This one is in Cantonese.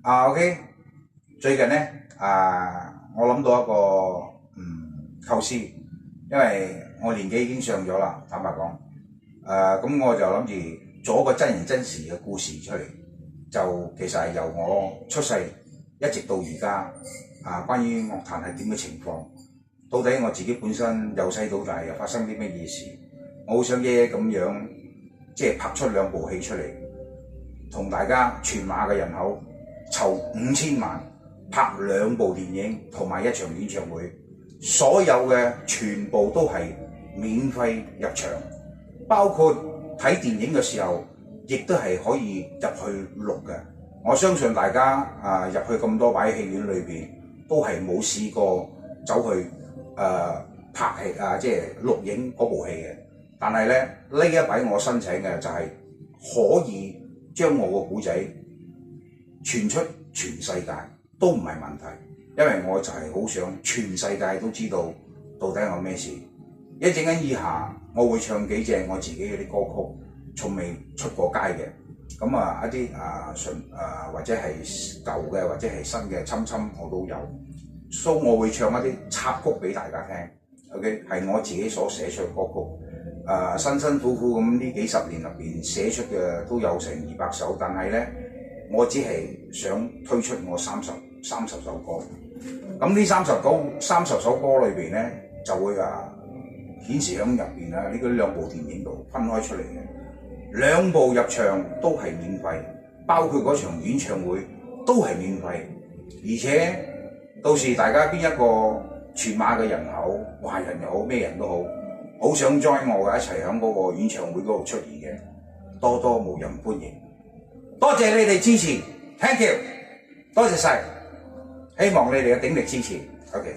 OK， 最近咧我諗到一個構思，因為我年紀已經上咗啦，坦白講，咁我就諗住做一個真人真事嘅故事出嚟，就其實係由我出世一直到而家關於樂壇係點嘅情況，到底我自己本身由細到大又發生啲乜嘢事，我好想一一咁樣即係拍出2部戲出嚟，同大家全馬嘅人口籌5000萬，拍2部電影同埋1場演唱會，所有嘅全部都係免費入場，包括睇電影嘅時候，亦都係可以入去錄嘅。我相信大家入去咁多位戲院裏邊，都係冇試過走去拍戲即係錄影嗰部戲嘅。但係咧，呢一位我申請嘅就係可以將我個故仔傳出全世界都唔係問題，因為我就係好想全世界都知道到底有咩事。一陣間以下我會唱幾隻我自己嘅啲歌曲，從未出過街嘅。咁一啲或者係舊嘅或者係新嘅侵我都有，所以我會唱一啲插曲俾大家聽。OK， 係我自己所寫出嘅歌曲。辛辛苦苦咁呢幾十年入邊寫出嘅都有成200首，但係咧我只係想推出我30首歌。咁呢30首歌裏邊咧就會顯示喺入邊呢2部電影度分開出嚟嘅，2部入場都係免費，包括嗰場演唱會都係免費，而且到時大家邊一個全馬嘅人口，華人又好咩人都好，好想 join 我嘅一齊喺嗰個演唱會嗰度出現嘅，多多無人歡迎。多謝你哋支持 ，thank you， 多謝晒，希望你哋嘅鼎力支持 ，OK。